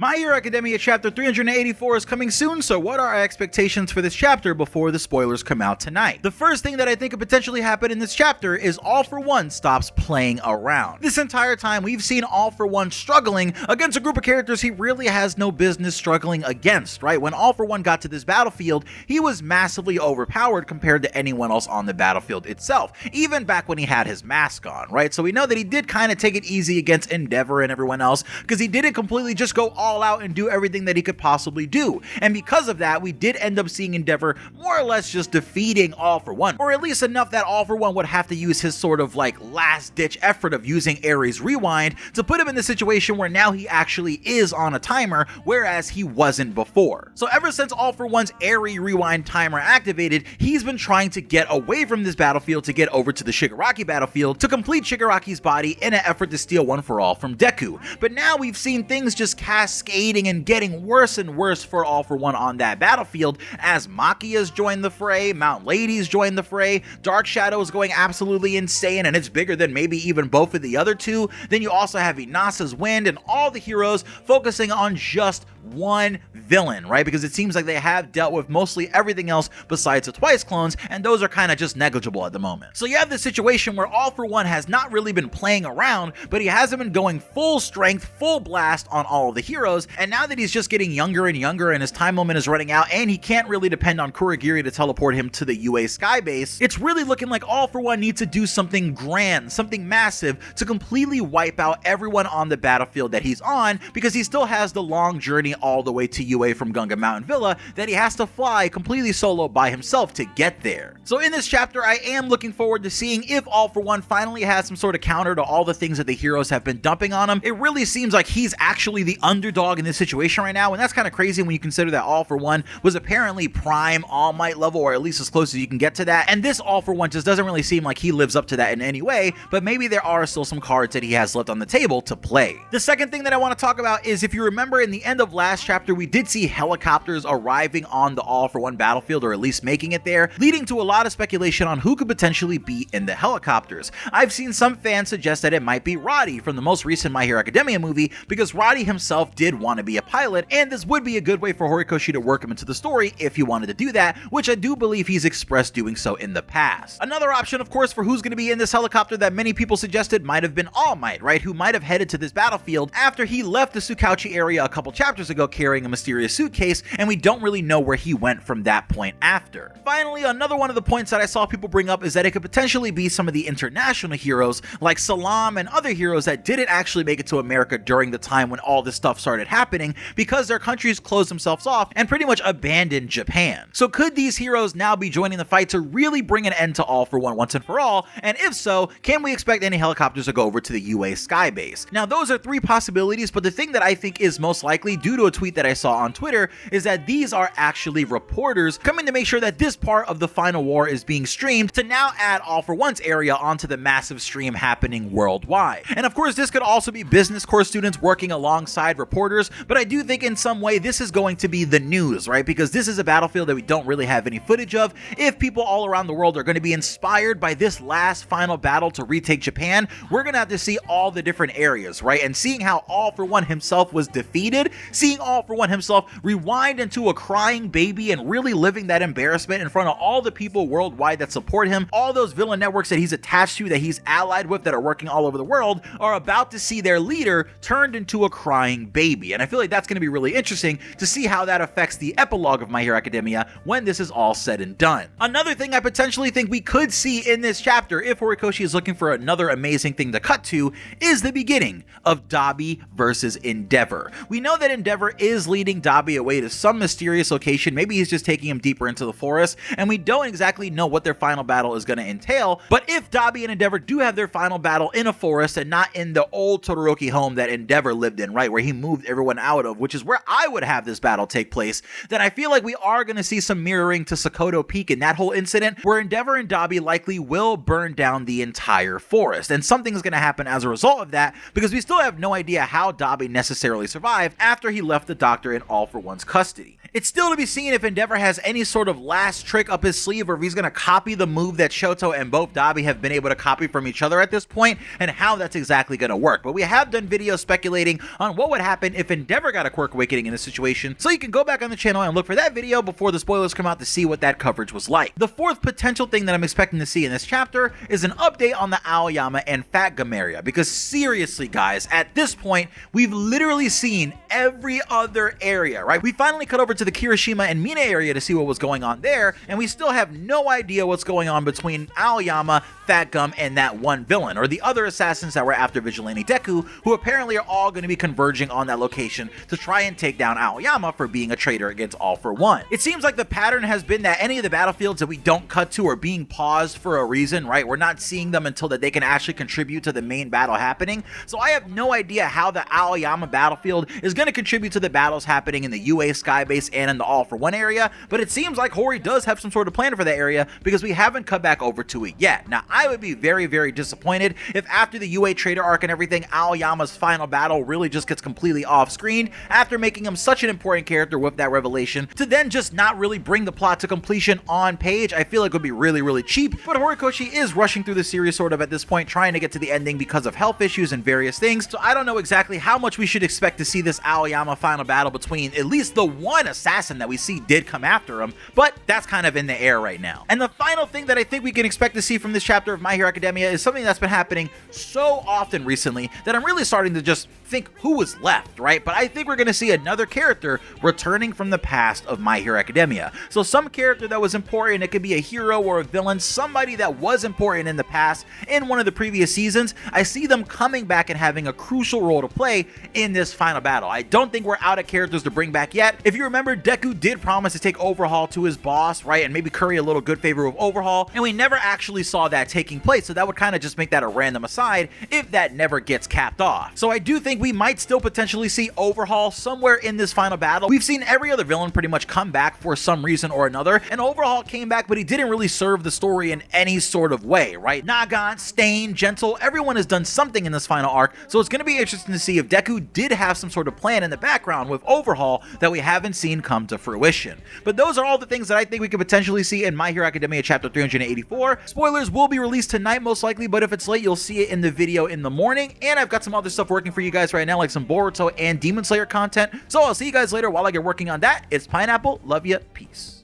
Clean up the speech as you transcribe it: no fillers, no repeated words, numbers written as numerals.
My Hero Academia chapter 384 is coming soon, so what are our expectations for this chapter before the spoilers come out tonight? The first thing that I think could potentially happen in this chapter is All For One stops playing around. This entire time we've seen All For One struggling against a group of characters he really has no business struggling against, right? When All For One got to this battlefield, he was massively overpowered compared to anyone else on the battlefield itself, even back when he had his mask on, right? So we know that he did kind of take it easy against Endeavor and everyone else, because he didn't completely just go all out and do everything that he could possibly do. And because of that, we did end up seeing Endeavor more or less just defeating All For One, or at least enough that All For One would have to use his sort of like last ditch effort of using Ares Rewind to put him in the situation where now he actually is on a timer, whereas he wasn't before. So ever since All For One's Ares Rewind timer activated, he's been trying to get away from this battlefield to get over to the Shigaraki battlefield to complete Shigaraki's body in an effort to steal One For All from Deku. But now we've seen things just cascading and getting worse and worse for All For One on that battlefield, as Machia's joined the fray, Mount Lady's joined the fray, Dark Shadow is going absolutely insane and it's bigger than maybe even both of the other two. Then you also have Inasa's Wind and all the heroes focusing on just one villain, right? Because it seems like they have dealt with mostly everything else besides the Twice clones, and those are kind of just negligible at the moment. So you have this situation where All For One has not really been playing around, but he hasn't been going full strength, full blast on all of the heroes, and now that he's just getting younger and younger and his time limit is running out and he can't really depend on Kurogiri to teleport him to the UA Sky Base, it's really looking like All For One needs to do something grand, something massive to completely wipe out everyone on the battlefield that he's on, because he still has the long journey all the way to UA from Gunga Mountain Villa that he has to fly completely solo by himself to get there. So in this chapter, I am looking forward to seeing if All For One finally has some sort of counter to all the things that the heroes have been dumping on him. It really seems like he's actually the underdog in this situation right now, and that's kind of crazy when you consider that All For One was apparently prime All Might level, or at least as close as you can get to that, and this All For One just doesn't really seem like he lives up to that in any way, but maybe there are still some cards that he has left on the table to play. The second thing that I want to talk about is, if you remember in the end of last chapter, we did see helicopters arriving on the All For One battlefield, or at least making it there, leading to a lot of speculation on who could potentially be in the helicopters. I've seen some fans suggest that it might be Roddy from the most recent My Hero Academia movie, because Roddy himself did want to be a pilot, and this would be a good way for Horikoshi to work him into the story if he wanted to do that, which I do believe he's expressed doing so in the past. Another option, of course, for who's going to be in this helicopter that many people suggested might have been All Might, right, who might have headed to this battlefield after he left the Tsukauchi area a couple chapters ago carrying a mysterious suitcase, and we don't really know where he went from that point after. Finally, another one of the points that I saw people bring up is that it could potentially be some of the international heroes like Salam and other heroes that didn't actually make it to America during the time when all this stuff started happening, because their countries closed themselves off and pretty much abandoned Japan. So could these heroes now be joining the fight to really bring an end to All For One once and for all? And if so, can we expect any helicopters to go over to the UA Sky Base? Now those are three possibilities, but the thing that I think is most likely, due to a tweet that I saw on Twitter, is that these are actually reporters coming to make sure that this part of the final war is being streamed to now add All For One's area onto the massive stream happening worldwide. And of course, this could also be business course students working alongside reporters, but I do think in some way this is going to be the news, right? Because this is a battlefield that we don't really have any footage of. If people all around the world are going to be inspired by this last final battle to retake Japan, we're going to have to see all the different areas, right? And seeing how All For One himself was defeated, seeing All For One himself rewind into a crying baby and really living that embarrassment in front of all the people worldwide that support him, all those villain networks that he's attached to, that he's allied with, that are working all over the world, are about to see their leader turned into a crying baby. And I feel like that's going to be really interesting to see how that affects the epilogue of My Hero Academia when this is all said and done. Another thing I potentially think we could see in this chapter, if Horikoshi is looking for another amazing thing to cut to, is the beginning of Dabi versus Endeavor. We know that Endeavor is leading Dabi away to some mysterious location. Maybe he's just taking him deeper into the forest, and we don't exactly know what their final battle is going to entail. But if Dabi and Endeavor do have their final battle in a forest and not in the old Todoroki home that Endeavor lived in, right, where he moved everyone out of, which is where I would have this battle take place, then I feel like we are going to see some mirroring to Sokoto Peak in that whole incident, where Endeavor and Dabi likely will burn down the entire forest. And something's going to happen as a result of that, because we still have no idea how Dabi necessarily survived after he left the doctor in All For One's custody. It's still to be seen if Endeavor has any sort of last trick up his sleeve, or if he's going to copy the move that Shoto and both Dabi have been able to copy from each other at this point, and how that's exactly going to work. But we have done videos speculating on what would happen if Endeavor got a Quirk Awakening in this situation, so you can go back on the channel and look for that video before the spoilers come out to see what that coverage was like. The fourth potential thing that I'm expecting to see in this chapter is an update on the Aoyama and Fat Gum area, because seriously guys, at this point, we've literally seen every other area, right? We finally cut over to the Kirishima and Mina area to see what was going on there, and we still have no idea what's going on between Aoyama, Fat Gum, and that one villain, or the other assassins that were after Vigilante Deku, who apparently are all going to be converging on that location to try and take down Aoyama for being a traitor against All for One. It seems like the pattern has been that any of the battlefields that we don't cut to are being paused for a reason, right? We're not seeing them until that they can actually contribute to the main battle happening. So I have no idea how the Aoyama battlefield is going to contribute to the battles happening in the UA Skybase and in the All for One area, but it seems like Hori does have some sort of plan for that area because we haven't cut back over to it yet. Now, I would be very, very disappointed if after the UA Trader arc and everything, Aoyama's final battle really just gets completely off-screen after making him such an important character with that revelation, to then just not really bring the plot to completion on page. I feel like it would be really, really cheap, but Horikoshi is rushing through the series sort of at this point, trying to get to the ending because of health issues and various things, so I don't know exactly how much we should expect to see this Aoyama final battle between at least the one assassin that we see did come after him, but that's kind of in the air right now. And the final thing that I think we can expect to see from this chapter of My Hero Academia is something that's been happening so often recently that I'm really starting to just think who was left, right? But I think we're going to see another character returning from the past of My Hero Academia. So some character that was important, it could be a hero or a villain, somebody that was important in the past in one of the previous seasons. I see them coming back and having a crucial role to play in this final battle. I don't think we're out of characters to bring back yet. If you remember, Deku did promise to take Overhaul to his boss, right? And maybe curry a little good favor with Overhaul, and we never actually saw that taking place, so that would kind of just make that a random aside if that never gets capped off. So I do think we might still potentially see Overhaul somewhere in this final battle. We've seen every other villain pretty much come back for some reason or another, and Overhaul came back, but he didn't really serve the story in any sort of way, right? Nagant, Stain, Gentle, everyone has done something in this final arc, so it's going to be interesting to see if Deku did have some sort of plan in the background with Overhaul that we haven't seen come to fruition. But those are all the things that I think we could potentially see in My Hero Academia chapter 384. Spoilers will be released tonight most likely, but if it's late, you'll see it in the video in the morning, and I've got some other stuff working for you guys right now, like some Boruto and Demon Slayer content, so I'll see you guys later while I get working on that. It's Pineapple, love ya, peace.